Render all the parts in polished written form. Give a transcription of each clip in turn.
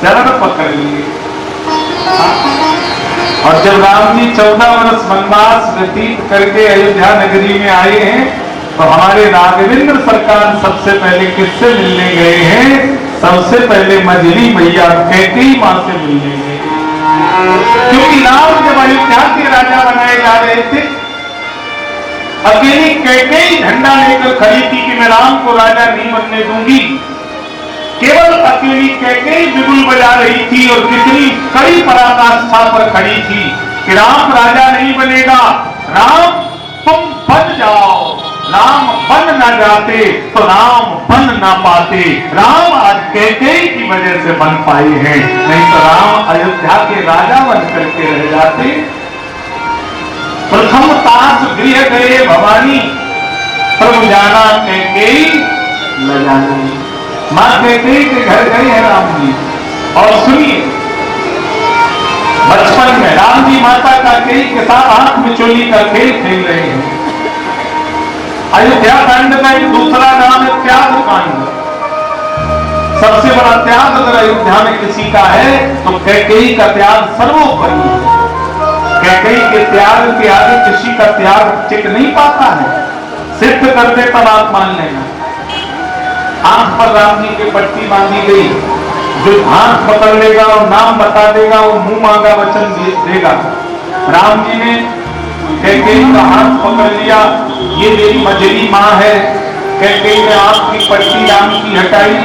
चरण पकड़ लिए। और जब राम जी 14 वर्ष वनवास व्यतीत करके अयोध्या नगरी में आए हैं तो हमारे राघवेंद्र सरकार सबसे पहले किससे मिलने गए हैं? सबसे पहले मझली मैया कैकेयी मां से मिलने गए, क्योंकि राम जब अयोध्या के राजा बनाए जा रहे थे, अकेली कैकेयी झंडा लेकर खड़ी थी कि मैं राम को राजा नहीं बनने दूंगी। केवल अकेली कैकेयी बिगुल बजा रही थी और कितनी कड़ी पराकाष्ठा पर खड़ी थी कि राम राजा नहीं बनेगा, राम तुम बन जाओ। राम बन ना जाते तो राम बन ना पाते, राम आज कैकेयी की वजह से बन पाए हैं, नहीं तो राम अयोध्या के राजा बन करके रह जाते। प्रथम तास गृह गए भवानी, प्रभु जाना कैकेयी न जानी। मां कैकेयी के घर गए हैं राम जी। और सुनिए, बचपन में राम जी माता कैकेयी के साथ आंख मिचोली का खेल खेल रहे हैं। अयोध्या कांड का एक दूसरा नाम है त्याग कांड। सबसे बड़ा त्याग अगर अयोध्या में किसी का है तो कैकेयी का त्याग सर्वोपरि है। कैकेयी के त्याग के आगे किसी का त्याग टिक नहीं पाता है। सिद्ध कर दे तब आप मान लेना। आंख पर राम जी की पट्टी बांधी गई, जो हाथ पकड़ लेगा और नाम बता देगा वो मुंह मांगा वचन देगा। राम जी ने कैकेयी का हाथ पकड़ लिया, ये मेरी मझली मां है। कैकेयी ने आंख की पट्टी राम की हटाई,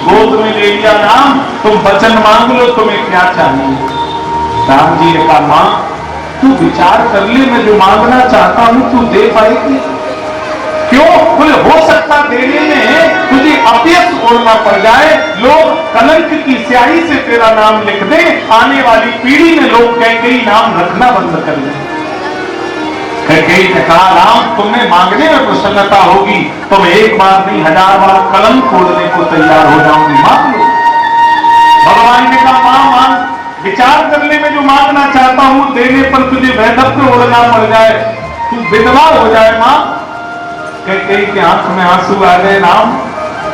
गोद में ले लिया, राम तुम वचन मांग लो, तुम्हें क्या चाहिए? राम जी ने कहा मां तू विचार कर ले, मैं जो मांगना चाहता हूं तू दे पाएगी? क्यों? बोले हो सकता देने में तुझे अपयश ओढ़ना पड़ जाए, लोग कलंक की स्याही से तेरा नाम लिख दे, आने वाली पीढ़ी में लोग कैकेयी नाम रखना बंद कर दें। कैकेयी ने कहा राम तुम्हें मांगने में प्रसन्नता होगी तो मैं एक बार नहीं 1000 बार कलंक ओढ़ने को तैयार हो जाऊंगी, मांग लो। भगवान ने कहा मां मांग, विचार करने में जो मांगना चाहता हूं देने पर तुझे वैधव्य ओढ़ना पड़ जाए, तू विधवा हो जाए मां। कैकेयी के आंख में आंसू आ गए, राम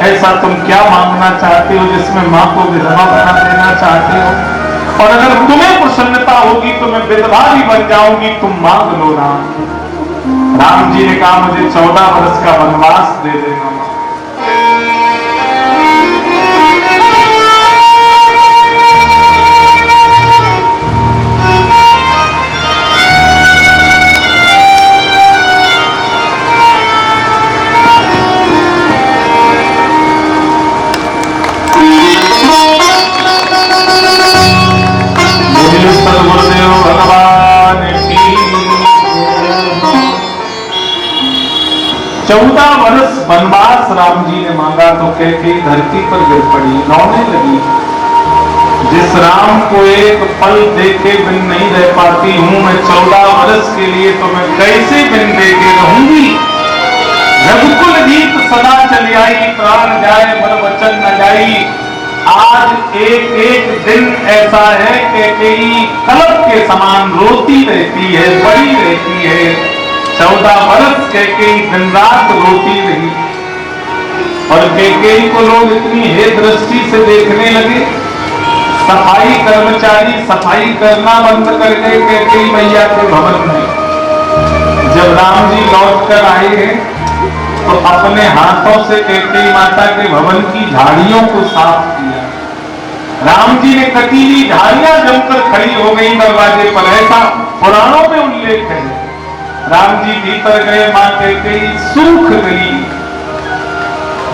ऐसा तुम क्या मांगना चाहते हो जिसमें मां को विधवा बना देना चाहते हो? और अगर तुम्हें प्रसन्नता होगी तो मैं विधवा भी बन जाऊंगी, तुम मांग लो राम। राम जी ने कहा मुझे 14 वर्ष का वनवास दे देना। भगवान की 14 वर्ष वनवास राम जी ने मांगा तो कैकेयी धरती पर गिर पड़ी, रोने लगी। जिस राम को एक पल देखे बिन नहीं रह पाती हूं मैं 14 वर्ष के लिए, तो मैं कैसे बिन देखे रहूंगी? रघुकुल गीत सदा चली आई, प्राण जाए पर वचन न जाई। आज एक एक दिन ऐसा है कैकेयी कलप के समान रोती रहती है, बड़ी रहती है। 14 वर्ष कैकेयी दिन रात रोती रही और कैकेयी को लोग इतनी हे दृष्टि से देखने लगे, सफाई कर्मचारी सफाई करना बंद कर गए कैकेयी मैया के भवन में। जब राम जी लौट कर आए हैं तो अपने हाथों से कैकेयी माता के भवन की झाड़ियों को साफ किया। राम जी ने कटीली झाड़ियां जमकर खड़ी हो गई दरवाजे पर, ऐसा पुराणों में उल्लेख है। राम जी भीतर गए, मां कैकेयी सूख गई,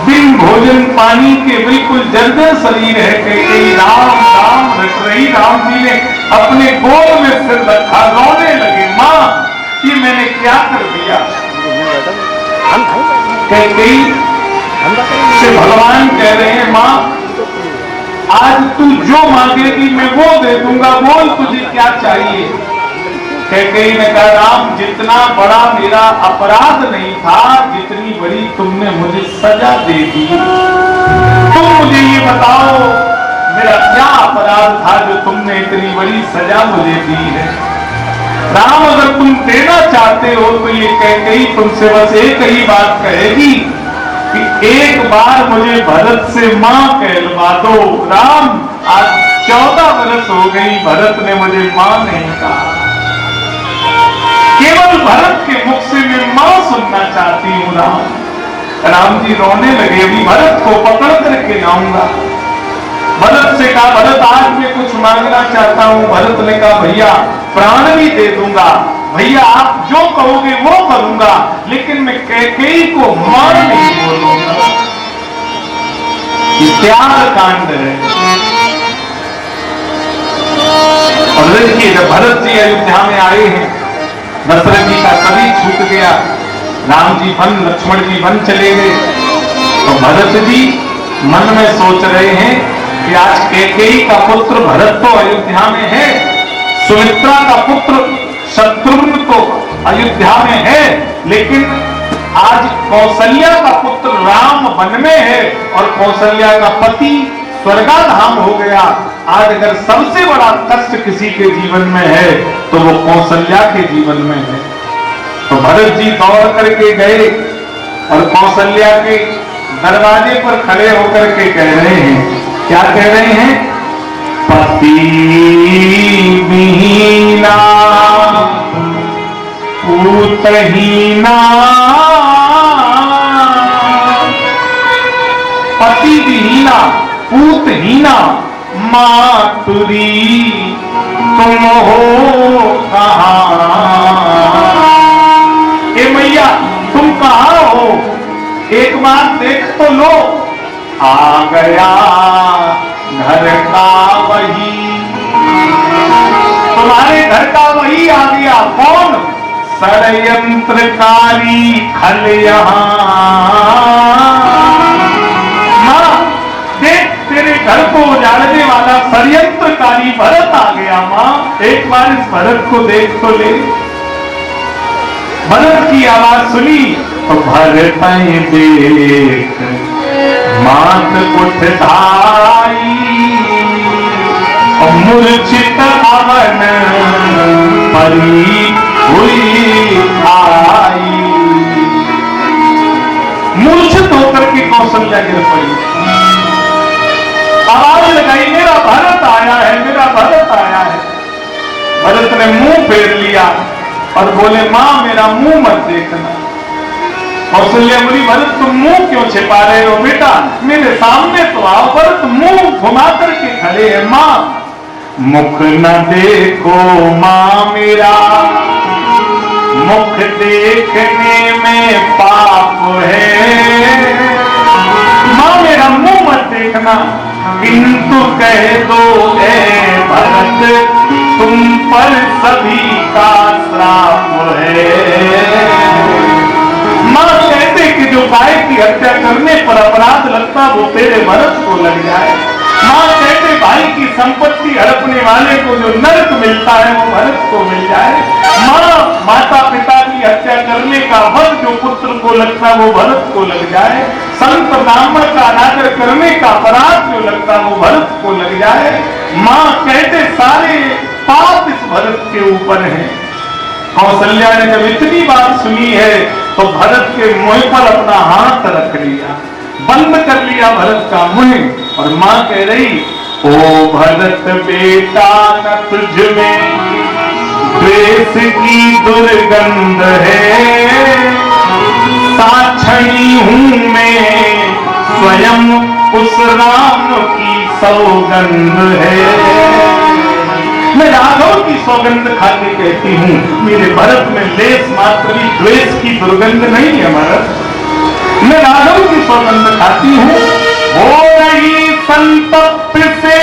बिन भोजन पानी के बिल्कुल जर्जर शरीर है कैकेयी। राम राम रट रही। राम जी ने अपने गोद में सिर रखा, रोने लगे, मां ये मैंने क्या कर दिया? कैकेयी से भगवान कह रहे हैं मां आज तू जो मांगेगी मैं वो दे दूंगा, बोल तुझे क्या चाहिए? कैकेयी ने कहा राम जितना बड़ा मेरा अपराध नहीं था जितनी बड़ी तुमने मुझे सजा दे दी। तुम मुझे ये बताओ मेरा क्या अपराध था जो तुमने इतनी बड़ी सजा मुझे दी है? राम अगर तुम देना चाहते हो तो ये कैकेयी तुमसे बस एक ही बात कहेगी कि एक बार मुझे भरत से मां कहलवा दो। राम आज 14 वर्ष हो गई, भरत ने मुझे मां नहीं कहा। केवल भरत के मुख से मैं मां सुनना चाहती हूं। राम जी रोने लगे, अभी भरत को पकड़ करके लाऊंगा। भरत से कहा, भरत आज मैं कुछ मांगना चाहता हूं। भरत ने कहा, भैया प्राण भी दे दूंगा, भैया आप जो कहोगे वो करूंगा, लेकिन मैं कैकेयी को मां नहीं बोलूंगा। त्याग कांड है। और देखिए, जब भरत जी अयोध्या में आए हैं, दशरथ जी का सभी छूट गया, राम जी वन, लक्ष्मण जी वन चले गए, तो भरत जी मन में सोच रहे हैं कि आज कैकेयी का पुत्र भरत तो अयोध्या में है, सुमित्रा का पुत्र शत्रुघ्न तो अयोध्या में है, लेकिन आज कौशल्या का पुत्र राम वन में है और कौशल्या का पति स्वर्गाधाम हो गया। आज अगर सबसे बड़ा कष्ट किसी के जीवन में है तो वो कौशल्या के जीवन में है। तो भरत जी दौड़ करके गए और कौशल्या के दरवाजे पर खड़े होकर के कह रहे हैं, क्या कह रहे हैं? पति विहीना पूतहीना, पति विहीना पूतहीना, मातुरी तुम हो कहाँ? ए मैया तुम कहाँ हो? एक बार देख तो लो। आ गया घर का वही, तुम्हारे घर का वही आ गया। कौन? षड्यंत्रकारी खल यहाँ। मां देख, तेरे घर को उजाड़ने वाला षड्यंत्रकारी भरत आ गया। मां एक बार इस भरत को देख तो ले। भरत की आवाज सुनी तो भरत देख मात उठ धाई, मूर्छित अवन परी हुई आई। मूर्छित होकर के कौशल्या गिर पड़ी, आवाज लगाई, मेरा भरत आया है, मेरा भरत आया है। भरत ने मुंह फेर लिया और बोले, मां मेरा मुंह मत देखना। कौशल्या बोली, भरत तुम मुंह क्यों छिपा रहे हो? बेटा मेरे सामने तो आओ। भरत मुंह घुमा करके खड़े हैं। मां मुख न देखो मां मेरा, मुख देखने में पाप है। मां मेरा मुंह मत देखना, किंतु कह दो ए भरत तुम पर सभी का श्राप है। मां कहते कि जो गाय की हत्या करने पर अपराध लगता वो तेरे भरत को लग जाए। मां कहते भाई की संपत्ति हड़पने वाले को जो नरक मिलता है वो भरत को मिल जाए। मां माता पिता की हत्या करने का वध जो पुत्र को लगता वो भरत को लग जाए। संत ब्राह्मण का अनादर करने का अपराध जो लगता वो भरत को लग जाए। मां कहते सारे पाप इस भरत के ऊपर है। कौशल्या ने जब इतनी बात सुनी है तो भरत के मुंह पर अपना हाथ रख लिया, बंद कर लिया भरत का मुंह। और मां कह रही, ओ भरत बेटा न तुझ में द्वेष की दुर्गंध है, साक्षणी हूं मैं स्वयं उस राम की सौगंध है। मैं राघव की सौगंध खाके कहती हूं, मेरे भरत में लेस मात्र भी द्वेष की दुर्गंध नहीं है। भरत मैं राघव की सौगंध खाती हूं। हो रही संतप्त से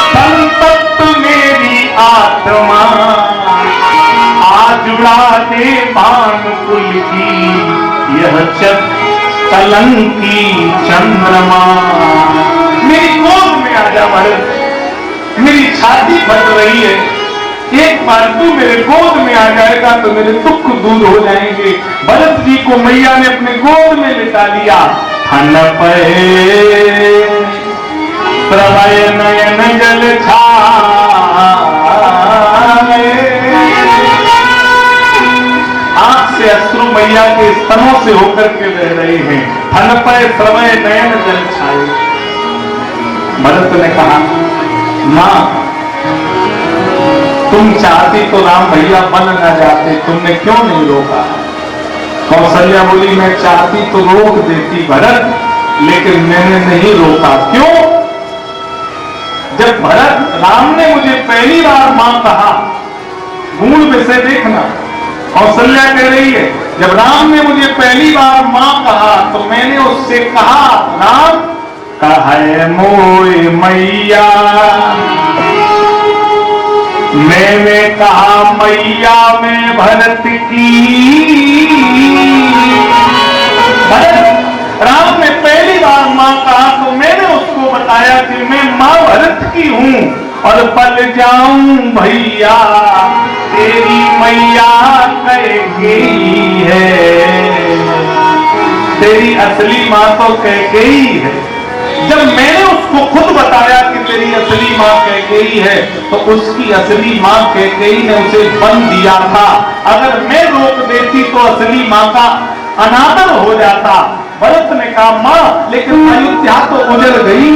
संतप्त मेरी आत्मा, आज उड़ा दे भानुकुल की यह कलंकी चंद्रमा। मेरी गोद में आजा भरत, मेरी छाती फट रही है, एक बार तू मेरे गोद में आ जाएगा तो मेरे दुख दूर हो जाएंगे। भरत जी को मैया ने अपने गोद में लिटा लिया। हन पे प्रभय नयन जल छाए, आंख से अश्रु मैया के स्तनों से होकर के बह रहे हैं। हन पे प्रभय नयन जल छाए। भरत ने कहा, मां तुम चाहती तो राम भैया बन न जाते, तुमने क्यों नहीं रोका? कौशल्या बोली मैं चाहती तो रोक देती भरत, लेकिन मैंने नहीं रोका। क्यों? जब भरत राम ने मुझे पहली बार मां कहा, गूढ़ विषय देखना, कौशल्या कह रही है जब राम ने मुझे पहली बार मां कहा तो मैंने उससे कहा राम कहे मोए मैया, मैंने कहा मैया मैं भरत की। भरत राम ने पहली बार मां कहा तो मैंने उसको बताया कि मैं मां भरत की हूं और पल जाऊं भैया तेरी मैया कैकेयी है, तेरी असली मां तो कैकेयी है। जब मैंने उसको खुद बताया कि तेरी असली मां कैकेयी है तो उसकी असली मां कैकेयी ने उसे बंद दिया था। अगर मैं रोक देती तो असली मां का अनादर हो जाता। भरत ने कहा मां लेकिन अयोध्या तो उजड़ गई।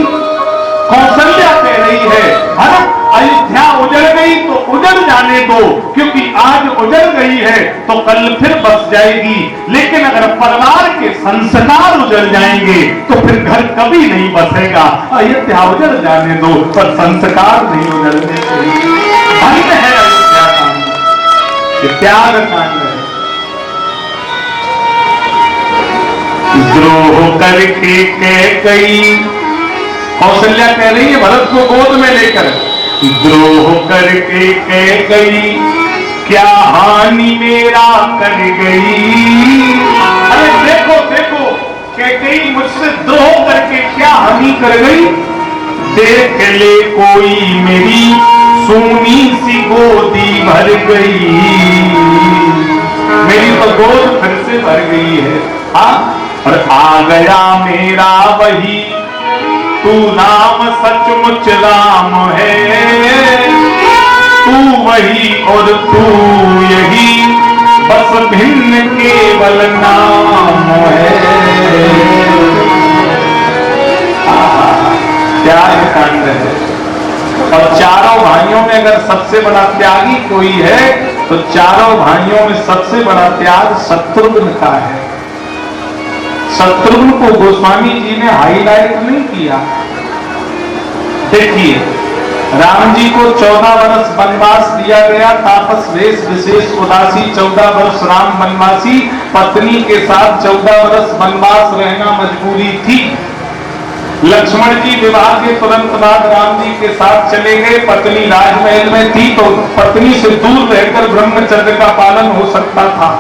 कौशल्या कह रही है भरत अयोध्या उजड़ गई तो उजड़ जाने दो, क्योंकि आज उजड़ गई है तो कल फिर बस जाएगी, लेकिन अगर परिवार के संस्कार उजड़ जाएंगे तो फिर घर कभी नहीं बसेगा। अयोध्या उजड़ जाने दो पर संस्कार नहीं उजड़ने चाहिए। धन्य है अयोध्या कांड, त्याग कांड है। द्रोह करके कह गई, कौशल्या कह रही है भरत को गोद में लेकर, द्रोह करके कह गई क्या हानि मेरा कर गई। अरे देखो देखो कह गई मुझसे द्रोह करके क्या हानि कर गई। देख ले कोई मेरी सोनी सी गोदी भर गई, मेरी तो गोद फिर से भर गई है। हाँ और आ गया मेरा वही तू नाम सचमुच राम है, तू वही और तू यही बस भिन्न केवल नाम है। त्याग कांड है। और चारों भाइयों में अगर सबसे बड़ा त्यागी कोई है तो चारों भाइयों में सबसे बड़ा त्याग शत्रुघ्न का है। शत्रुघ्न को गोस्वामी जी ने हाईलाइट नहीं किया। देखिए राम जी को 14 वर्ष वनवास दिया गया, तापस वेश विशेष उदासी 14 वर्ष राम वनवासी, पत्नी के साथ 14 वर्ष वनवास रहना मजबूरी थी। लक्ष्मण जी विवाह के तुरंत बाद राम जी के साथ चले गए, पत्नी राजमहल में थी तो पत्नी से दूर रहकर ब्रह्मचर्य का पालन हो सकता था।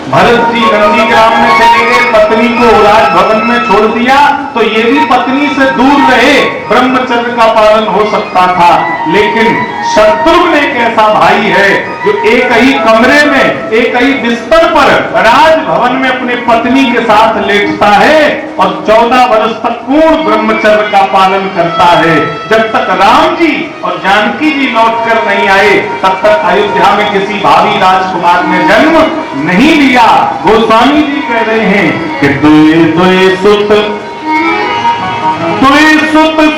भरत जी नंदीग्राम में चले गए, पत्नी को राजभवन में छोड़ दिया तो ये भी पत्नी से दूर रहे, ब्रह्मचर्य का पालन हो सकता था। लेकिन शत्रुघ्न एक ऐसा भाई है जो एक ही कमरे में एक ही बिस्तर पर राजभवन में अपने पत्नी के साथ लेटता है और 14 वर्ष तक पूर्ण ब्रह्मचर्य का पालन करता है। जब तक राम जी और जानकी जी लौट कर नहीं आए तब तक अयोध्या में किसी भावी राजकुमार ने जन्म नहीं लिया। गोस्वामी जी कह रहे हैं कि दुए दुए सुत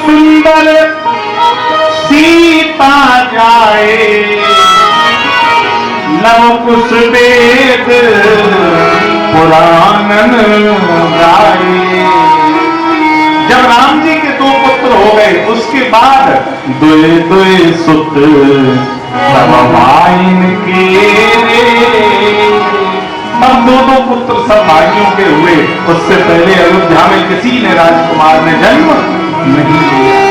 सुंदर सीता जाए, लव कुश वेद पुराणन गाए। जब राम जी के 2 पुत्र हो गए उसके बाद दुए दुए सुत सब भाइन के, अब 2 पुत्र सब भाइयों के हुए। उससे पहले अयोध्या में किसी ने राजकुमार ने जन्म नहीं लिया।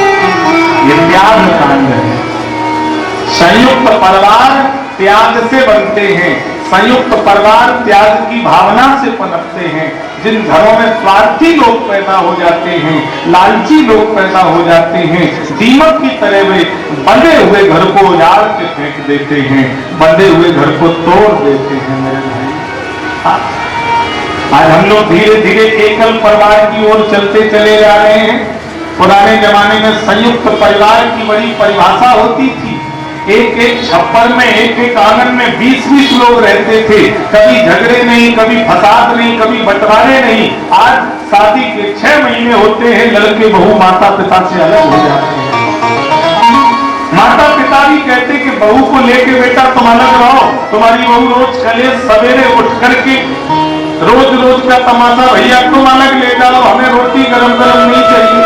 ये त्याग कांड है। संयुक्त परिवार त्याग से बनते हैं, संयुक्त परिवार त्याग की भावना से पनपते हैं। जिन घरों में स्वार्थी लोग पैदा हो जाते हैं, लालची लोग पैदा हो जाते हैं, दीमक की तरह वे बंधे हुए घर को उजाड़ के फेंक देते हैं, बंधे हुए घर को तोड़ देते हैं। मेरे भाई आज हम लोग धीरे धीरे एकल परिवार की ओर चलते चले जा रहे हैं। पुराने जमाने में संयुक्त परिवार की बड़ी परिभाषा होती थी। एक एक छप्पर में एक एक आंगन में 20-20 लोग रहते थे, कभी झगड़े नहीं, कभी फसाद नहीं, कभी बंटवारे नहीं। आज शादी के 6 महीने होते हैं, लड़के बहू माता पिता से अलग हो जाते हैं। बेटा तुम अलग रहो, तुम्हारी बहू रोज कलेश सवेरे उठ करके रोज रोज का तमाशा, भैया तुम अलग ले जाओ, हमें रोटी गरम गरम नहीं चाहिए।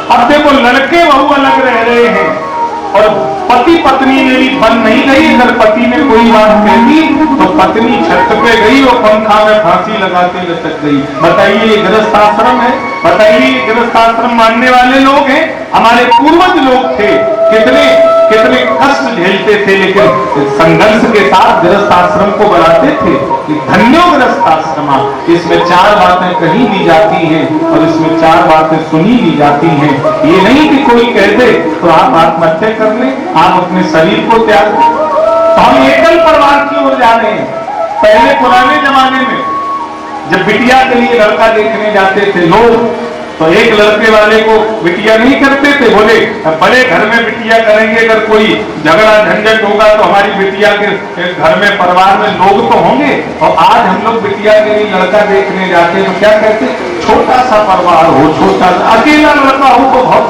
अब देखो लड़के बहू अलग रह रहे हैं और पति पत्नी में भी बन नहीं गई। अगर पति ने कोई बात कह दी तो पत्नी छत पे गई और पंखा में फांसी लगाते लटक गई। बताइए ये गृहस्थ आश्रम है? बताइए ये गृहस्थ आश्रम मानने वाले लोग हैं? हमारे पूर्वज लोग थे, कितने कितने कष्ट झेलते थे, लेकिन संघर्ष के साथ गृहस्थ आश्रम को बढ़ाते थे। धन्यो गृहस्थ आश्रम, इसमें 4 बातें कही दी जाती हैं और इसमें 4 बातें सुनी दी जाती हैं। ये नहीं कि कोई कह दे तो आप आत्महत्या कर लें, आप अपने शरीर को त्याग दें। तो हम एकल परिवार की ओर जा रहे हैं। पहले पुराने जमाने में जब बिटिया के लिए लड़का देखने जाते थे लोग, तो एक लड़के वाले को बिटिया नहीं करते थे, बोले बड़े घर में बिटिया करेंगे, अगर कोई झगड़ा झंझट होगा तो हमारी बिटिया के घर में परिवार में लोग तो होंगे। और आज हम लोग बिटिया के लिए लड़का देखने जाते हैं तो क्या कहते, छोटा सा परिवार हो, छोटा सा अकेला लड़का हो तो बहुत।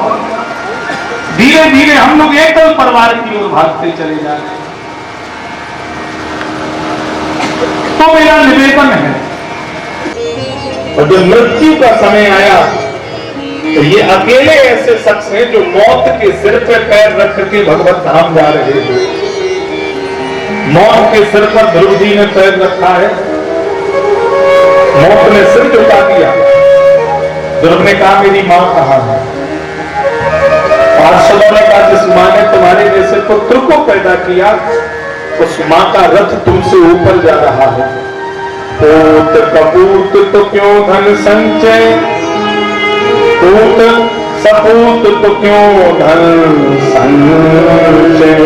धीरे धीरे हम लोग एकल परिवार की ओर भागते चले जा रहे हैं। तो मेरा निवेदन है, और जब मृत्यु का समय आया तो ये अकेले ऐसे शख्स हैं जो मौत के सिर पे पैर रख के भगवत धाम जा रहे हैं। मौत के सिर पर ध्रुव जी ने पैर रखा है, मौत ने सिर झुका दिया। ध्रुव ने कहा मेरी मां कहां है? पार्षदों ने कहा जिस मां ने तुम्हारे जैसे पुत्र को पैदा किया उस मां का रथ तुमसे ऊपर जा रहा है। पूत कपूत तो क्यों धन संचय, पूत सपूत तो क्यों धन संचय।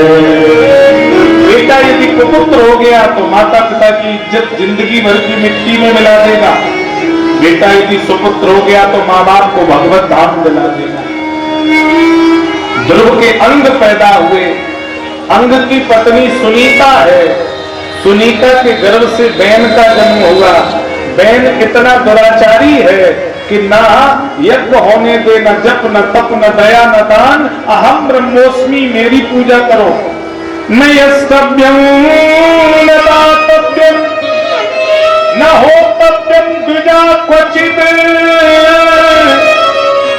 बेटा यदि कुपुत्र हो गया तो माता पिता की इज्जत जिंदगी भर की मिट्टी में मिला देगा। बेटा यदि सुपुत्र हो गया तो माँ बाप को भगवत धाम दिला देगा। ध्रुव के अंग पैदा हुए, अंग की पत्नी सुनीता है, सुनीता के गर्भ से बैन का जन्म हुआ। बैन इतना दुराचारी है कि ना यज्ञ होने दे, न जप, न तप, न दया, न दान। अहम ब्रह्मोस्मि, मेरी पूजा करो। न यस्तव्यम न दातव्यम न होतव्यम द्विजा क्वचित्,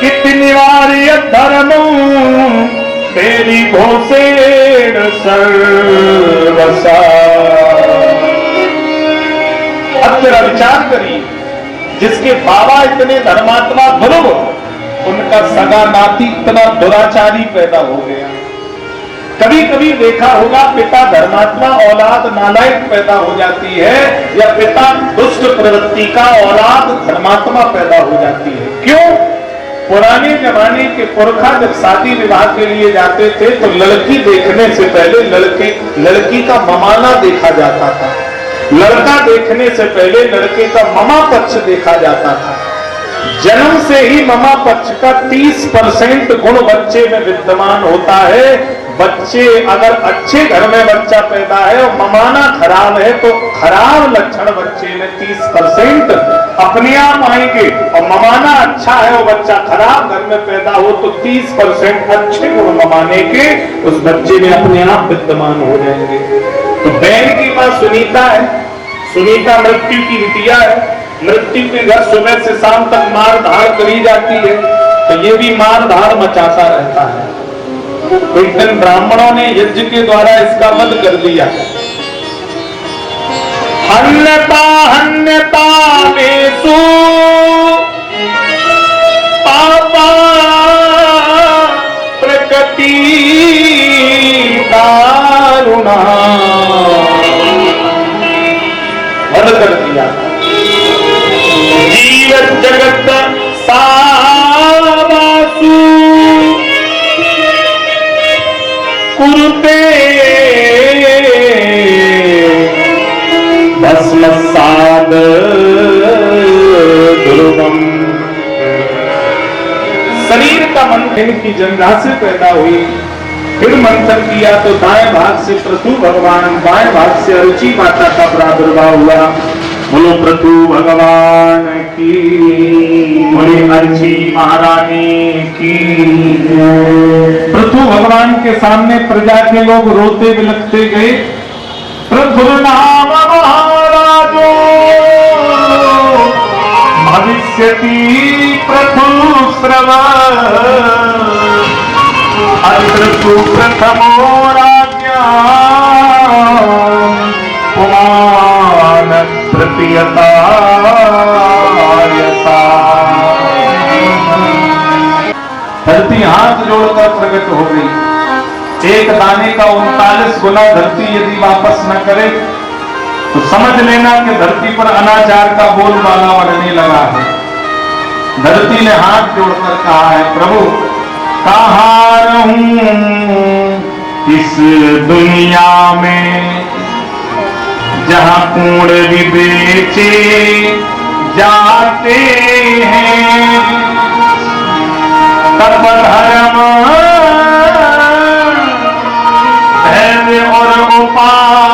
इति निवार्य धर्मं तेरी घोषेण सर्वसा। अब जरा विचार करिए, जिसके बाबा इतने धर्मात्मा ध्रुव, उनका सगा नाती इतना दुराचारी पैदा हो गया। कभी कभी देखा होगा पिता धर्मात्मा औलाद नालायक पैदा हो जाती है, या पिता दुष्ट प्रवृत्ति का औलाद धर्मात्मा पैदा हो जाती है। क्यों? पुराने जमाने के पुरखा जब शादी विवाह के लिए जाते थे तो लड़की देखने से पहले लड़की का ममाना देखा जाता था। लड़का देखने से पहले लड़के का ममा पक्ष देखा जाता था। जन्म से ही ममा पक्ष का 30% गुण बच्चे में विद्यमान होता है। बच्चे अगर अच्छे घर में बच्चा पैदा है और ममाना खराब है तो खराब लक्षण बच्चे में 30% अपने आप आएंगे, और ममाना अच्छा है और बच्चा खराब घर में पैदा हो तो 30% अच्छे गुण ममाने के उस बच्चे में अपने आप विद्यमान हो जाएंगे। तो बैन की मां सुनीता है, सुनीता मृत्यु की बिटिया है। मृत्यु के घर सुबह से शाम तक मार धाड़ करी जाती है, तो ये भी मार धाड़ मचाता रहता है। एक दिन ब्राह्मणों ने यज्ञ के द्वारा इसका वध कर दिया। हन्यता हन्यता मेषु पापा प्रकृति दारुणा, वध कर दिया। जीव जगत सावासु कुरुते भस्मसाद ध्रुवम। शरीर का मंथन की जंघा से पैदा हुई, फिर मंथन किया तो दाएं भाग से पृथु भगवान, बाएं भाग से अरुचि माता का प्रादुर्भाव हुआ। बोलो पृथु भगवान की, बोले अरुचि महारानी की। पृथु भगवान के सामने प्रजा के लोग रोते बिलखते गए मधुर नाम महाराजो भविष्यति प्रथुस्रव अत्र तु प्रथमो राज्ञा पुमान तृतीयता धरती हाथ जोड़कर प्रकट हो गई। एक दाने का 39 गुना धरती यदि वापस न करे तो समझ लेना कि धरती पर अनाचार का बोलबाला बढ़ने लगा है। धरती ने हाथ जोड़कर कहा है, प्रभु कहाँ रहूं इस दुनिया में जहां कूड़ भी बेचे जाते हैं, तप धर्म धैर्य और उपासना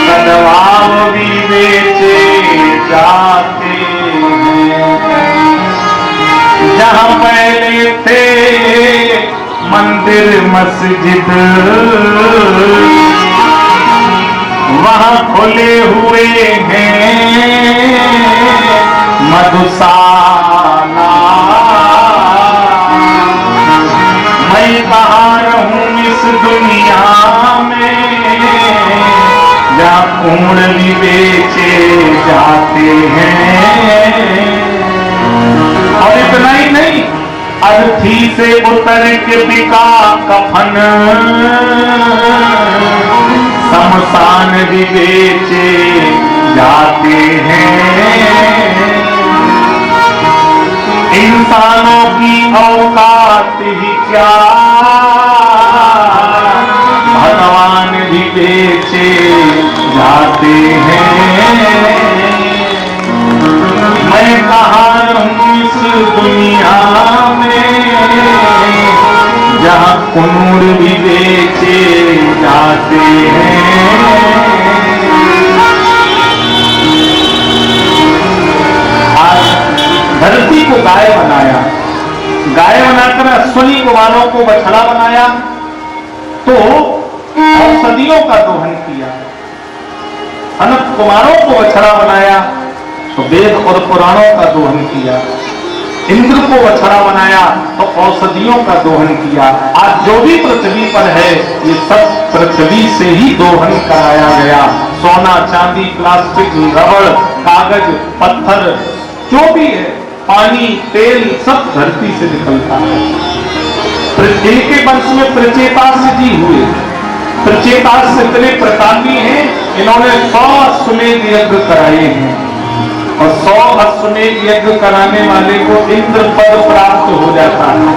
सद्भाव भी बेचे जाते हैं। जहां पहले थे मंदिर मस्जिद वहां खुले हुए हैं मधुशाला। मैं कहाँ रहूं इस दुनिया में जहाँ कूड़ भी बेचे जाते हैं। और इतना ही नहीं, अर्थी से उतर के बिका कफन शमशान भी बेचे जाते हैं। इंसानों की औकात ही क्या, भगवान भी बेचे जाते हैं। मैं कहाँ रहूं इस दुनिया में जहाँ कुनूर भी बेचे जाते हैं। आज धरती को गाय बनाया, गाय बनाकर अश्विनी कुमारों को बछड़ा बनाया, तो औषधियों का दोहन किया। अनंत कुमारों को बछड़ा बनाया तो वेद और पुराणों का दोहन किया। इंद्र को बछड़ा बनाया तो औषधियों का दोहन किया। आज जो भी पृथ्वी पर है ये सब पृथ्वी से ही दोहन कराया गया। सोना, चांदी, प्लास्टिक, रबड़, कागज, पत्थर, जो भी है, पानी, तेल, सब धरती से निकलता है। इनके वंश में प्रचेतास जी हुए। प्रचेतास इतने प्रतापी हैं, इन्होंने 100 अश्वमेध यज्ञ कराए हैं और 100 अश्वमेध यज्ञ कराने वाले को इंद्र पद प्राप्त हो जाता है।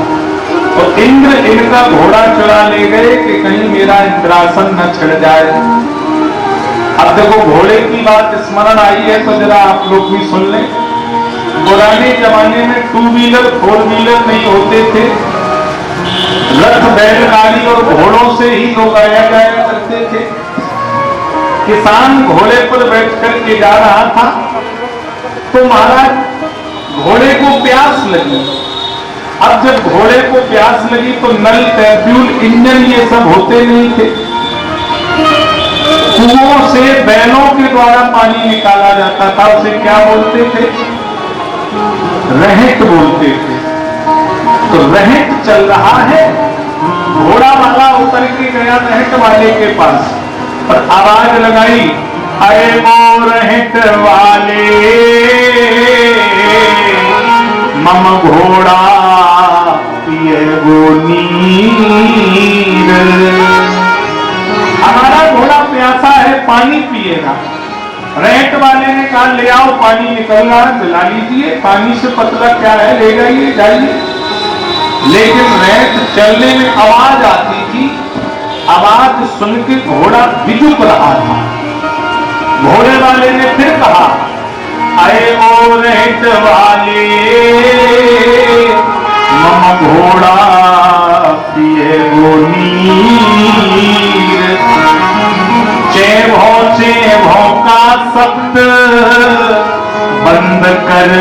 तो इंद्र इनका घोड़ा चुरा ले गए कि कहीं मेरा इंद्रासन न छिड़ जाए। अब देखो घोड़े की बात स्मरण आई है तो जरा आप लोग भी सुन लें। पुराने जमाने में 2 व्हीलर 4 व्हीलर नहीं होते थे। रथ, बैलगाड़ी और घोड़ों से ही लोग आया जाया करते थे। किसान घोड़े पर बैठ करके जा रहा था तो महाराज घोड़े को प्यास लगी। अब जब घोड़े को प्यास लगी तो नल, टैब्यूल, इंजन ये सब होते नहीं थे। कुओं से बैलों के द्वारा पानी निकाला जाता था। उसे क्या बोलते थे? रहट बोलते थे। तो रहट चल रहा है, घोड़ा वाला उतर के गया रहट वाले के पास और आवाज लगाई, अरे वो रहट वाले मम घोड़ा पिए वो नीर। हमारा घोड़ा प्यासा है, पानी पिएगा। रहट वाले ने कहा ले आओ, पानी निकल रहा है, पिला लीजिए। पानी से पतला क्या है, ले जाइए, जाइए। लेकिन रहट चलने में आवाज आती थी। आवाज सुन के घोड़ा बिजुक रहा था। घोड़े वाले ने फिर कहा, अरे ओ रहट वाले मम घोड़ा पिए वो नीर। चेभो का शब्द बंद कर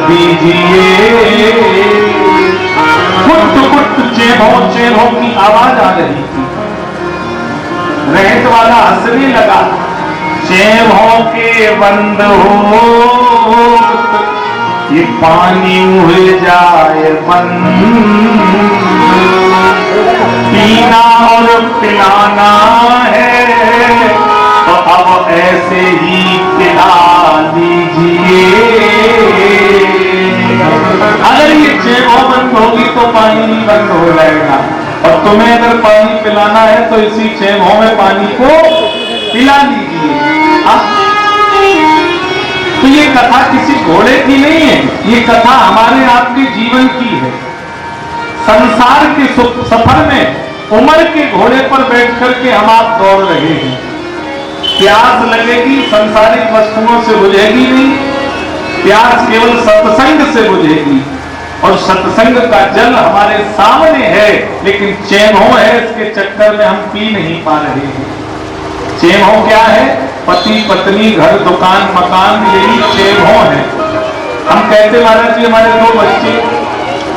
दीजिए। कुट कुट चेभो की आवाज आ रही थी। वाला हंसने लगा। चैभों के बंद हो ये पानी हुए जाए बंद, पीना और पिलाना है तो अब ऐसे ही पिला दीजिए। अगर ये चैभों बंद होगी तो पानी नहीं बंद हो जाएगा, और तुम्हें अगर पानी पिलाना है तो इसी चैभों में पानी को पिला दीजिए। तो ये कथा किसी घोड़े की नहीं है, ये कथा हमारे आपके जीवन की है। संसार के सफर में उम्र के घोड़े पर बैठ करके हम आप दौड़ रहे हैं। प्यास लगेगी, संसारिक वस्तुओं से बुझेगी नहीं, प्यास केवल सत्संग से बुझेगी, और सत्संग का जल हमारे सामने है, लेकिन चैभों है, इसके चक्कर में हम पी नहीं पा रहे हैं। चैभों क्या है? पति पत्नी, घर दुकान मकान, यही चैभों है। हम कहते महाराज जी हमारे 2 बच्चे,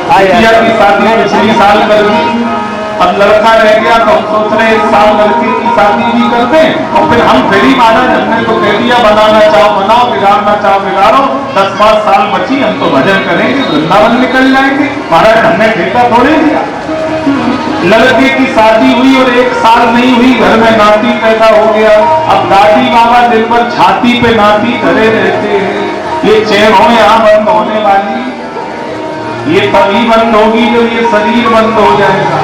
बिटिया की शादी पिछले साल कर दी, अब लड़का रह गया तो हम सोच रहे इस साल लड़के की शादी भी कर दें, और फिर हम फिर ही महाराज हमने तो कह दिया बनाना चाहो बनाओ, बिगाड़ना चाहो बिगाड़ो, 10-5 साल बची, हम तो भजन करेंगे, वृंदावन निकल जाएंगे। महाराज हमने ठेका थोड़े दिया। लड़के की शादी हुई और 1 साल नहीं हुई, घर में नाती पैदा हो गया। अब दादी बाबा दिन भर छाती पे नाती धरे रहते हैं। ये चैभों यहाँ बंद होने वाली, ये तभी बंद होगी जब ये शरीर बंद हो जाएगा।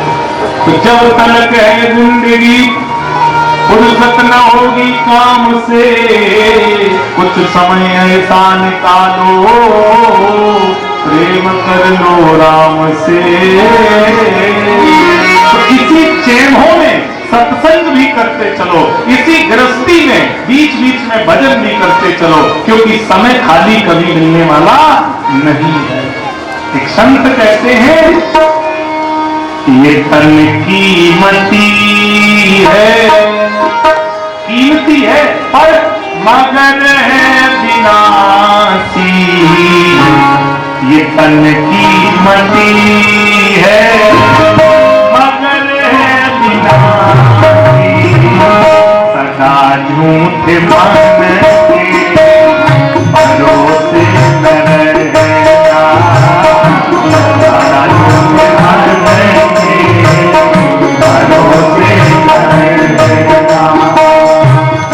तो जब तक है जिंदगी फुर्सत न होगी काम से, कुछ समय ऐसा निकालो प्रेम कर लो राम से। तो इसी चैभों में सत्संग भी करते चलो, इसी गृहस्थी में बीच बीच में भजन भी करते चलो, क्योंकि समय खाली कभी मिलने वाला नहीं है। एक संत कहते हैं ये तन कीमती है, कीमती है पर मगर है विनाशी। ये तन कीमती है मगर है विनाशी। सदा झूठ मन के भरोसे न रहना, सदा झूठ मन के भरोसे न रहना।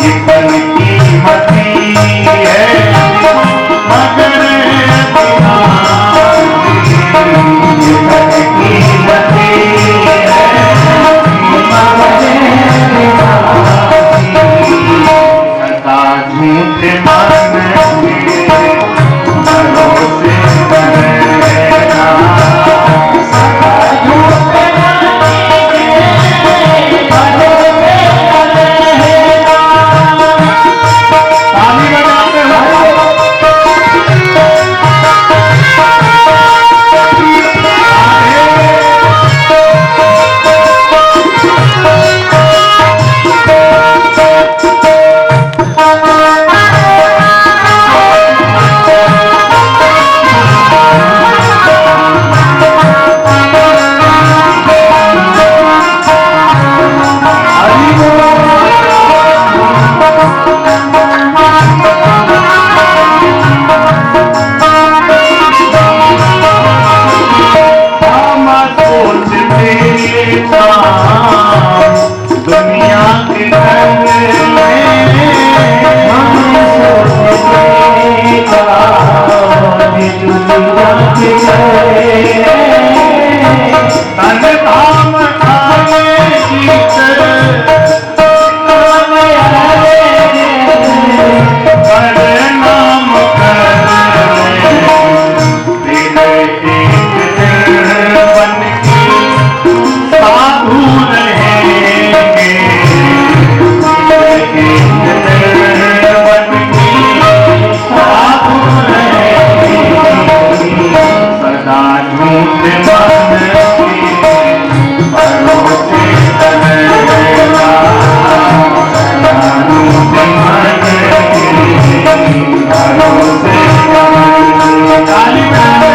ये तन कीमती है मगर है विनाशी। ये तन कीमती है मगर है विनाशी। सदा झूठ मन के भरोसे न रहना, सदा झूठ मन के भरोसे न रहना। ताली बजाते दुनिया के तन धाम खाने जीत बड़े नाम बन के साधु रहेंगे, बन के साधु रहेंगे। सदा झूठ मन के भरोसे न रहना, सदा झूठ मन के भरोसे न रहना। ताली बजाते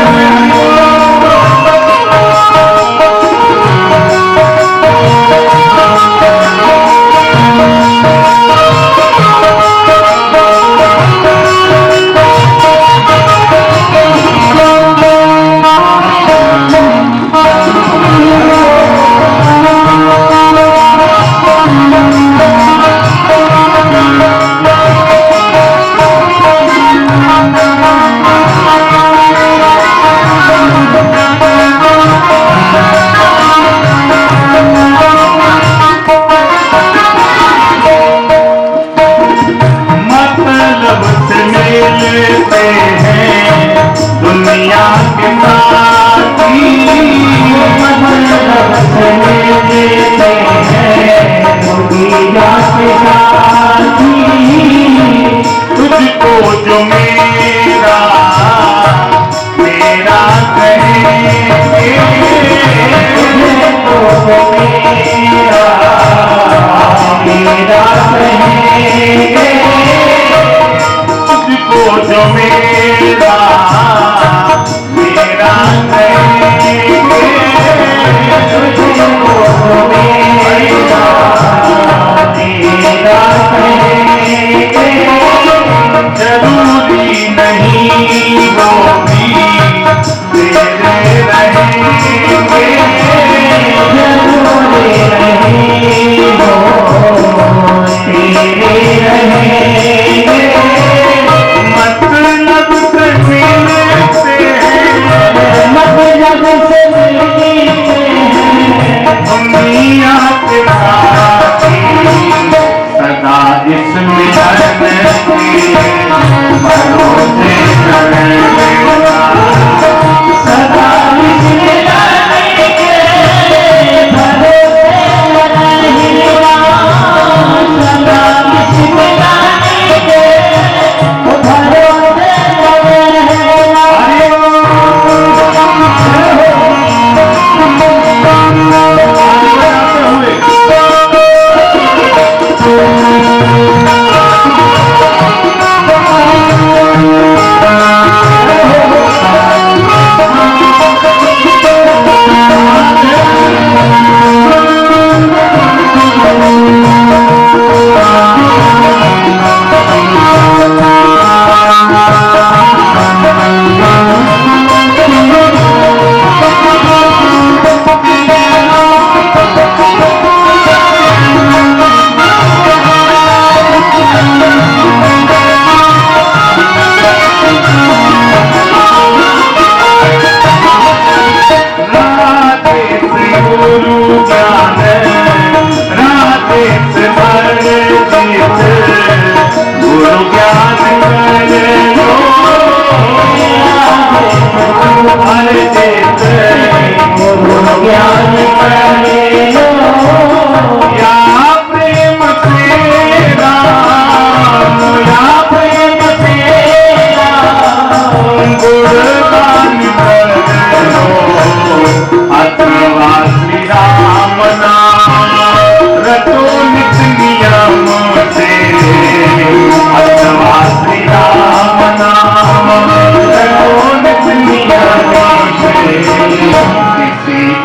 जो मेरा मेरा कहेंगे, तुझको मेरा मेरा कहेंगे, तुझको जो मेरा मेरा कहेंगे, तुझको मेरा मेरा कहेंगे। जरूरी नहीं वो भी तेरे रहेंगे, जरूरी नहीं वो तेरे रहेंगे। मतलब से मिलते हैं, मतलब से मिलते हैं, दुनिया के साथी सदा इस मिलन के भरोसे रहेगा, सदा इस मिलन के भरोसे रहेगा, सदा इस मिलन के भरोसे रहेगा।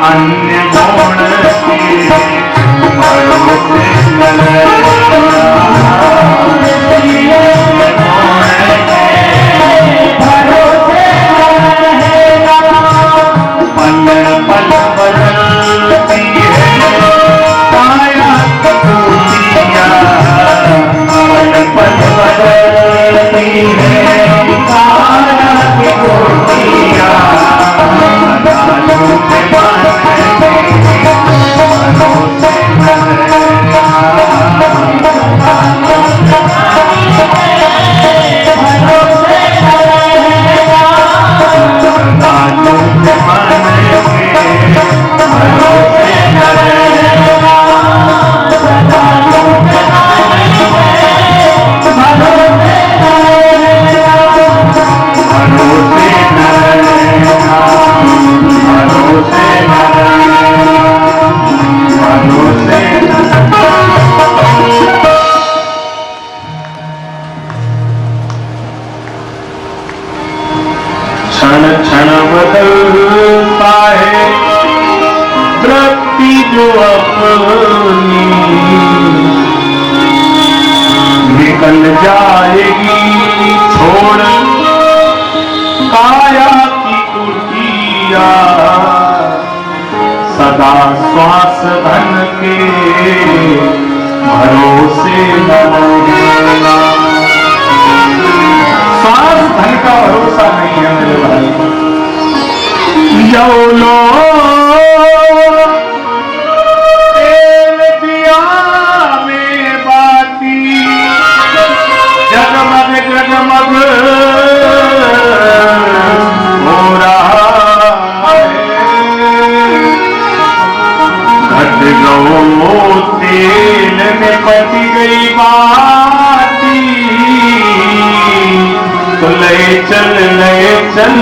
अन्य गुण के भरोसे पल पल बदलती है काया की खूबियां, पल पल बदलती है काया की खूबियां। क्षण बदलता है वृत्ति जो अपनी, निकल जाएगी छोड़ काया की कुटिया, सदा श्वास धन के भरोसे न रहना। श्वास धन का भरोसा नहीं है मेरे भाई। जौलो तेल दिया में बाती, जगमग जगमग हो रहा है, घट गो तेल में पच गई बाती, ले चल